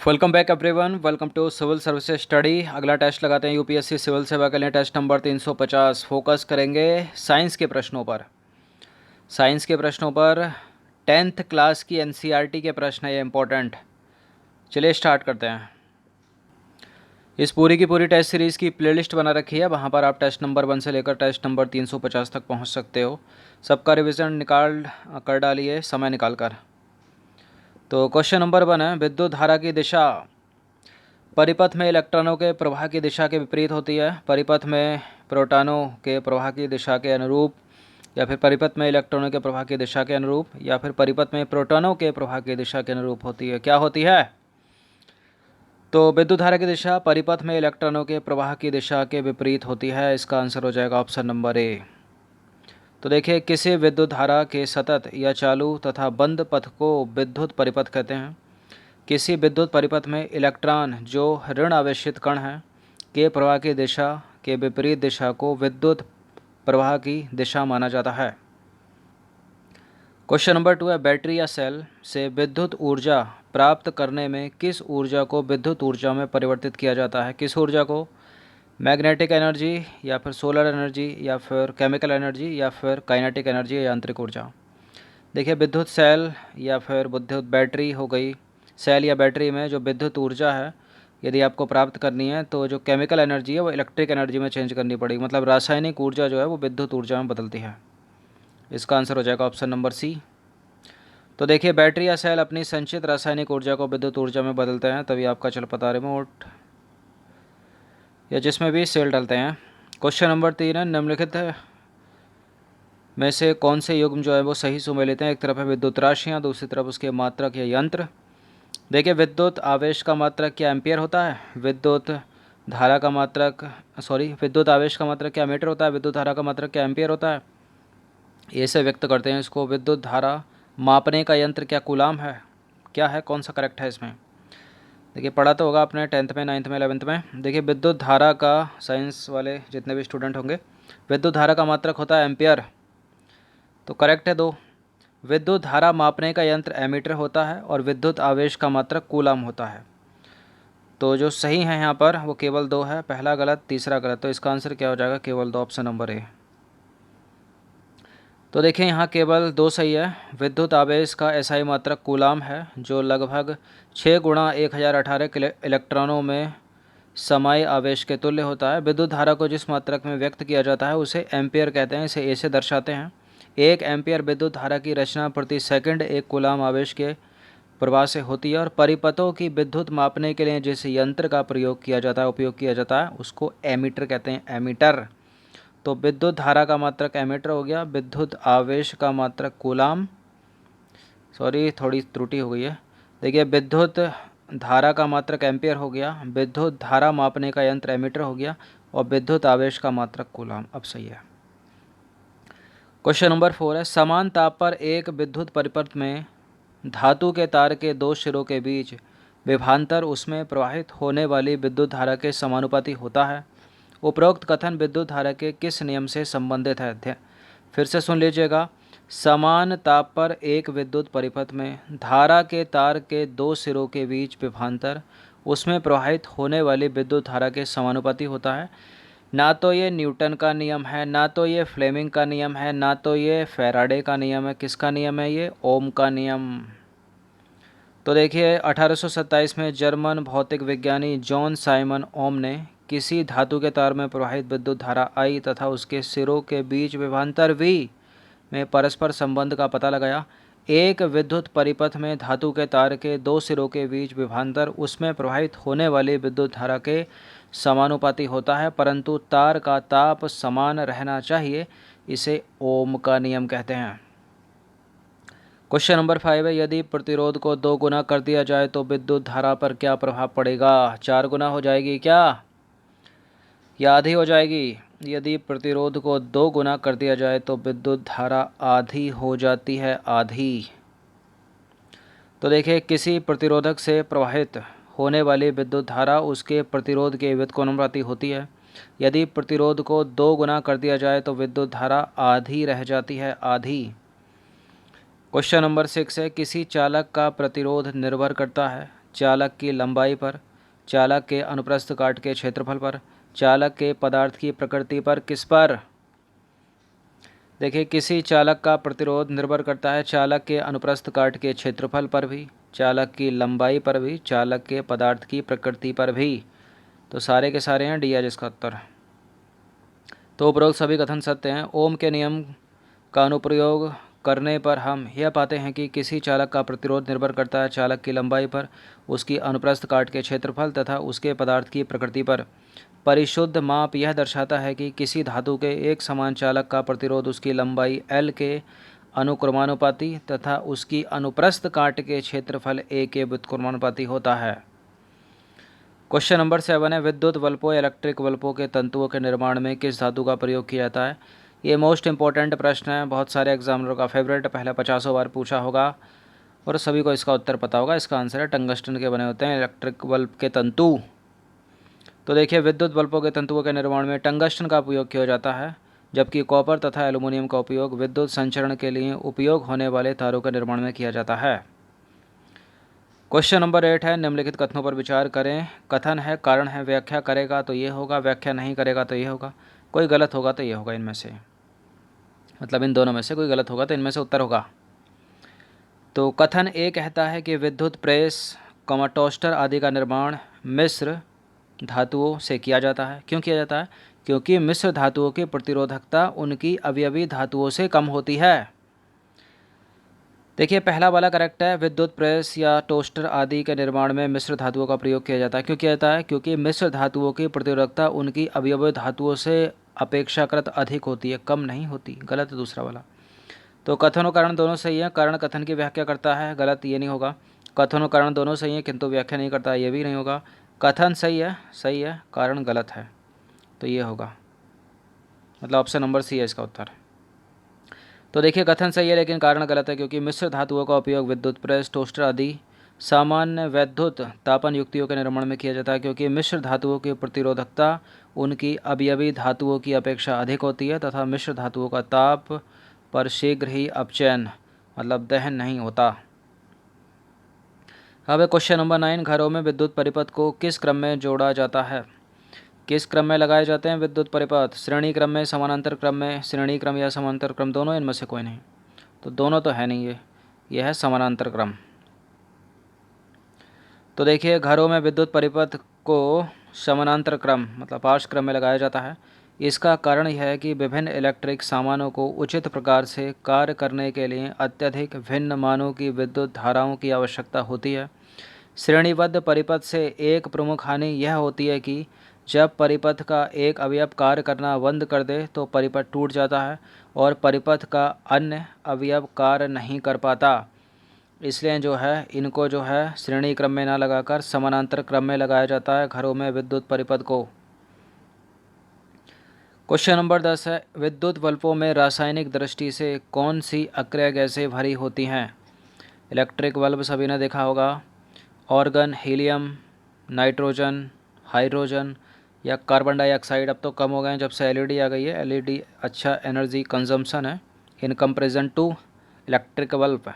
Welcome back everyone. Welcome to civil services study. अगला test लगाते हैं यूपीएससी सिविल सेवा के लिए। Test number 350। फोकस करेंगे साइंस के प्रश्नों पर। साइंस के प्रश्नों पर 10th क्लास की एनसीईआरटी के प्रश्न है, ये इंपॉर्टेंट। चलिए स्टार्ट करते हैं। इस पूरी की पूरी टेस्ट सीरीज़ की प्लेलिस्ट बना रखी है, वहाँ पर आप टेस्ट नंबर 1 से लेकर टेस्ट नंबर 350 तक पहुँच सकते हो। सबका रिविज़न निकाल कर डालिए समय निकाल कर। तो क्वेश्चन नंबर 1 है, विद्युत धारा की दिशा परिपथ में इलेक्ट्रॉनों के प्रवाह की दिशा के विपरीत होती है। परिपथ में प्रोटॉनों के प्रवाह की दिशा के अनुरूप, या फिर परिपथ में इलेक्ट्रॉनों के प्रवाह की दिशा के अनुरूप, या फिर परिपथ में प्रोटॉनों के प्रवाह की दिशा के अनुरूप होती है। क्या होती है? तो विद्युत धारा की दिशा परिपथ में इलेक्ट्रॉनों के प्रवाह की दिशा के विपरीत होती है। इसका आंसर हो जाएगा ऑप्शन नंबर ए। तो देखिए, किसी विद्युत धारा के सतत या चालू तथा बंद पथ को विद्युत परिपथ कहते हैं। किसी विद्युत परिपथ में इलेक्ट्रॉन जो ऋण आवेशित कण है के प्रवाह की दिशा के विपरीत दिशा को विद्युत प्रवाह की दिशा माना जाता है। क्वेश्चन नंबर 2 है, बैटरी या सेल से विद्युत ऊर्जा प्राप्त करने में किस ऊर्जा को विद्युत ऊर्जा में परिवर्तित किया जाता है? किस ऊर्जा को? मैग्नेटिक एनर्जी, या फिर सोलर एनर्जी, या फिर केमिकल एनर्जी, या फिर काइनेटिक एनर्जी या यांत्रिक ऊर्जा। देखिए, विद्युत सेल या फिर विद्युत बैटरी हो गई। सेल या बैटरी में जो विद्युत ऊर्जा है, यदि आपको प्राप्त करनी है तो जो केमिकल एनर्जी है वो इलेक्ट्रिक एनर्जी में चेंज करनी पड़ेगी। मतलब रासायनिक ऊर्जा जो है वो विद्युत ऊर्जा में बदलती है। इसका आंसर हो जाएगा ऑप्शन नंबर सी। तो देखिए, बैटरी या सेल अपनी संचित रासायनिक ऊर्जा को विद्युत ऊर्जा में बदलते हैं, तभी आपका चल पता रिमोट या जिसमें भी सेल डालते हैं। क्वेश्चन नंबर 3 है, निम्नलिखित में से कौन से युग्म जो है वो सही सुमेलित हैं? एक तरफ है विद्युत राशियाँ, दूसरी तरफ उसके मात्रक या यंत्र। देखिए, विद्युत आवेश का मात्रक क्या एम्पियर होता है? विद्युत धारा का मात्रक विद्युत आवेश का मात्रक क्या मीटर होता है? विद्युत धारा का मात्रक क्या एम्पियर होता है? ये से व्यक्त करते हैं इसको। विद्युत धारा मापने का यंत्र क्या कूलाम है? क्या है, कौन सा करेक्ट है इसमें? देखिए, पढ़ा तो होगा आपने 10th में, 9th में, 11th में। देखिए, विद्युत धारा का, साइंस वाले जितने भी स्टूडेंट होंगे, विद्युत धारा का मात्रक होता है एम्पियर। तो करेक्ट है 2। विद्युत धारा मापने का यंत्र एमीटर होता है और विद्युत आवेश का मात्रक कूलाम होता है। तो जो सही है यहाँ पर वो केवल 2 है। पहला गलत, तीसरा गलत। तो इसका आंसर क्या हो जाएगा? केवल 2, ऑप्शन नंबर ए। तो देखिए, यहाँ केवल 2 सही है। विद्युत आवेश का एसआई मात्रक कूलाम है, जो लगभग 6 गुणा 1018 इलेक्ट्रॉनों में समाई आवेश के तुल्य होता है। विद्युत धारा को जिस मात्रक में व्यक्त किया जाता है उसे एम्पियर कहते हैं। इसे ए से दर्शाते हैं। 1 एम्पियर विद्युत धारा की रचना प्रति सेकंड 1 कूलाम आवेश के प्रवाह से होती है। और परिपथों की विद्युत मापने के लिए जिस यंत्र का उपयोग किया जाता है उसको एमीटर कहते हैं, एमीटर। तो विद्युत धारा का मात्रक एमीटर हो गया, विद्युत आवेश का मात्रक कूलाम, थोड़ी त्रुटि हो गई है। देखिए, विद्युत धारा का मात्रक एम्पियर हो गया, विद्युत धारा मापने का यंत्र एमीटर हो गया, और विद्युत आवेश का मात्रक कूलाम। अब सही है। क्वेश्चन नंबर 4 है, समान ताप पर एक विद्युत परिपथ में धातु के तार के 2 सिरों के बीच विभवांतर उसमें प्रवाहित होने वाली विद्युत धारा के समानुपाती होता है। उपरोक्त कथन विद्युत धारा के किस नियम से संबंधित है? फिर से सुन लीजिएगा। समान ताप पर एक विद्युत परिपथ में धारा के तार के 2 सिरों के बीच विभवांतर उसमें प्रवाहित होने वाली विद्युत धारा के समानुपाती होता है। ना तो ये न्यूटन का नियम है, ना तो ये फ्लेमिंग का नियम है, ना तो ये फैराडे का नियम है। किसका नियम है? ये ओम का नियम। तो देखिए, 1827 में जर्मन भौतिक विज्ञानी जॉन साइमन ओम ने किसी धातु के तार में प्रवाहित विद्युत धारा I तथा उसके सिरों के बीच विभवांतर V में परस्पर संबंध का पता लगाया। एक विद्युत परिपथ में धातु के तार के 2 सिरों के बीच विभवांतर उसमें प्रवाहित होने वाली विद्युत धारा के समानुपाती होता है, परंतु तार का ताप समान रहना चाहिए। इसे ओम का नियम कहते हैं। क्वेश्चन नंबर 5 है, यदि प्रतिरोध को 2 गुना कर दिया जाए तो विद्युत धारा पर क्या प्रभाव पड़ेगा? 4 गुना हो जाएगी क्या, या आधी हो जाएगी? यदि प्रतिरोध को 2 गुना कर दिया जाए तो विद्युत धारा आधी हो जाती है, आधी। तो देखिए, किसी प्रतिरोधक से प्रवाहित होने वाली विद्युत धारा उसके प्रतिरोध के व्युत्क्रमानुपाती होती है। यदि प्रतिरोध को 2 गुना कर दिया जाए तो विद्युत धारा आधी रह जाती है, आधी। क्वेश्चन नंबर 6 है, किसी चालक का प्रतिरोध निर्भर करता है चालक की लंबाई पर, चालक के अनुप्रस्थ काट के क्षेत्रफल पर, चालक के पदार्थ की प्रकृति पर, किस पर? देखिए, किसी चालक का प्रतिरोध निर्भर करता है चालक के अनुप्रस्थ काट के क्षेत्रफल पर भी, चालक की लंबाई पर भी, चालक के पदार्थ की प्रकृति पर भी। तो सारे के सारे हैं, डी है जिसका उत्तर। तो उपरोक्त सभी कथन सत्य हैं। ओम के नियम का अनुप्रयोग करने पर हम यह पाते हैं कि किसी चालक का प्रतिरोध निर्भर करता है चालक की लंबाई पर, उसकी अनुप्रस्थ काट के क्षेत्रफल तथा उसके पदार्थ की प्रकृति पर। परिशुद्ध माप यह दर्शाता है कि किसी धातु के एक समान चालक का प्रतिरोध उसकी लंबाई L के अनुक्रमानुपाती तथा उसकी अनुप्रस्थ काट के क्षेत्रफल A के व्युत्क्रमानुपाती होता है। क्वेश्चन नंबर 7 है, विद्युत बल्बों इलेक्ट्रिक बल्बों के तंतुओं के निर्माण में किस धातु का प्रयोग किया जाता है? ये मोस्ट इंपॉर्टेंट प्रश्न है, बहुत सारे एग्जामिनरों का फेवरेट, पहले 50 बार पूछा होगा और सभी को इसका उत्तर पता होगा। इसका आंसर है टंगस्टन के बने होते हैं इलेक्ट्रिक बल्ब के तंतु। तो देखिए, विद्युत बल्बों के तंतुओं के निर्माण में टंगस्टन का उपयोग किया जाता है, जबकि कॉपर तथा एल्युमिनियम का उपयोग विद्युत संचरण के लिए उपयोग होने वाले तारों के निर्माण में किया जाता है। क्वेश्चन नंबर 8 है, निम्नलिखित कथनों पर विचार करें। कथन है, कारण है, व्याख्या करेगा तो ये होगा, व्याख्या नहीं करेगा तो ये होगा, कोई गलत होगा तो ये होगा। इनमें से मतलब इन दोनों में से कोई गलत होगा तो इनमें से उत्तर होगा। तो कथन ए कहता है कि विद्युत प्रेस, टोस्टर आदि का निर्माण मिश्र धातुओं से किया जाता है। क्यों किया जाता है? क्योंकि मिश्र धातुओं की प्रतिरोधकता उनकी अवयवी धातुओं से कम होती है। देखिए, पहला वाला करेक्ट है, विद्युत प्रेस या टोस्टर आदि के निर्माण में मिश्र धातुओं का प्रयोग किया जाता है। क्यों किया जाता है? क्योंकि मिश्र धातुओं की प्रतिरोधकता उनकी अवयवी धातुओं से अपेक्षाकृत अधिक होती है, कम नहीं होती। गलत है दूसरा वाला। तो कथन और कारण दोनों सही है, कारण कथन की व्याख्या करता है, गलत ये नहीं होगा। कथन और कारण दोनों सही है किंतु व्याख्या नहीं करता, ये भी नहीं होगा। कथन सही है, कारण गलत है, तो ये होगा, मतलब ऑप्शन नंबर सी है इसका उत्तर। तो देखिए, कथन सही है लेकिन कारण गलत है, क्योंकि मिश्र धातुओं का उपयोग विद्युत प्रेस, टोस्टर आदि सामान्य वैद्युत तापन युक्तियों के निर्माण में किया जाता है, क्योंकि मिश्र धातुओं की प्रतिरोधकता उनकी अवयवी धातुओं की अपेक्षा अधिक होती है तथा मिश्र धातुओं का ताप पर शीघ्र ही अपचयन मतलब दहन नहीं होता। अब क्वेश्चन नंबर 9, घरों में विद्युत परिपथ को किस क्रम में जोड़ा जाता है? किस क्रम में लगाए जाते हैं विद्युत परिपथ? श्रेणी क्रम में, समानांतर क्रम में, श्रेणी क्रम या समांतर क्रम, दोनों, इनमें से कोई नहीं। तो दोनों तो है नहीं, ये है समानांतर क्रम। तो देखिए, घरों में विद्युत परिपथ को समानांतर क्रम मतलब पार्श्व क्रम में लगाया जाता है। इसका कारण यह है कि विभिन्न इलेक्ट्रिक सामानों को उचित प्रकार से कार्य करने के लिए अत्यधिक भिन्न मानों की विद्युत धाराओं की आवश्यकता होती है। श्रेणीबद्ध परिपथ से एक प्रमुख हानि यह होती है कि जब परिपथ का एक अवयव कार्य करना बंद कर दे तो परिपथ टूट जाता है और परिपथ का अन्य अवयव कार्य नहीं कर पाता। इसलिए जो है इनको जो है श्रेणी क्रम में ना लगाकर समानांतर क्रम में लगाया जाता है घरों में विद्युत परिपथ को। क्वेश्चन नंबर 10 है, विद्युत बल्बों में रासायनिक दृष्टि से कौन सी अक्रिय गैसें भरी होती हैं? इलेक्ट्रिक बल्ब सभी ने देखा होगा, ऑर्गन, हीलियम, नाइट्रोजन, हाइड्रोजन या कार्बन डाइऑक्साइड। अब तो कम हो गए हैं जब से एलईडी आ गई है। एलईडी अच्छा एनर्जी कंजम्पशन है in comparison to electric bulb.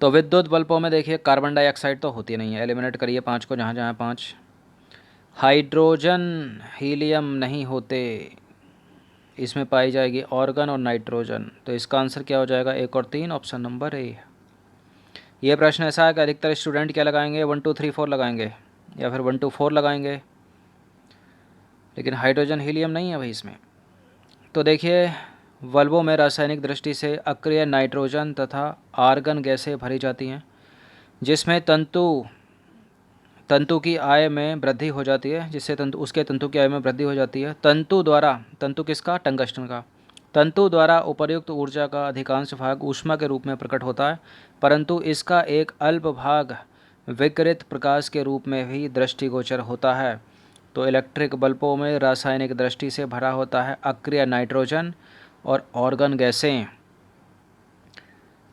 तो विद्युत बल्बों में देखिए कार्बन डाइऑक्साइड तो होती नहीं है, एलिमिनेट करिए 5 को, जहाँ जहाँ 5। हाइड्रोजन, हीलियम नहीं होते, इसमें पाई जाएगी ऑर्गन और नाइट्रोजन। तो इसका आंसर क्या हो जाएगा? 1 और 3, ऑप्शन नंबर ए। ये प्रश्न ऐसा है कि अधिकतर स्टूडेंट क्या लगाएंगे? 1 2 3 4 लगाएंगे या फिर 1 2 4 लगाएंगे, लेकिन हाइड्रोजन हीलियम नहीं है भाई इसमें। तो देखिए, बल्बों में रासायनिक दृष्टि से अक्रिय नाइट्रोजन तथा आर्गन गैसें भरी जाती हैं, जिसमें तंतु की आय में वृद्धि हो जाती है, जिससे उसके तंतु की आय में वृद्धि हो जाती है। तंतु किसका? टंगस्टन का। तंतु द्वारा उपर्युक्त ऊर्जा का अधिकांश भाग ऊष्मा के रूप में प्रकट होता है, परंतु इसका एक अल्प भाग विकिरित प्रकाश के रूप में भी दृष्टिगोचर होता है। तो इलेक्ट्रिक बल्बों में रासायनिक दृष्टि से भरा होता है अक्रिय नाइट्रोजन और ऑर्गन गैसें।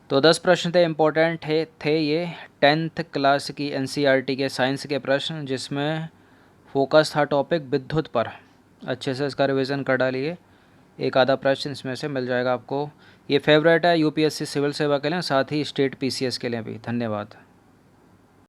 तो 10 प्रश्न थे, इम्पोर्टेंट थे ये 10th क्लास की एनसीईआरटी के साइंस के प्रश्न, जिसमें फोकस था टॉपिक विद्युत पर। अच्छे से इसका रिवीजन कर डालिए, एक आधा प्रश्न इसमें से मिल जाएगा आपको। ये फेवरेट है यूपीएससी सिविल सेवा के लिए, साथ ही स्टेट पीसीएस के लिए भी। धन्यवाद।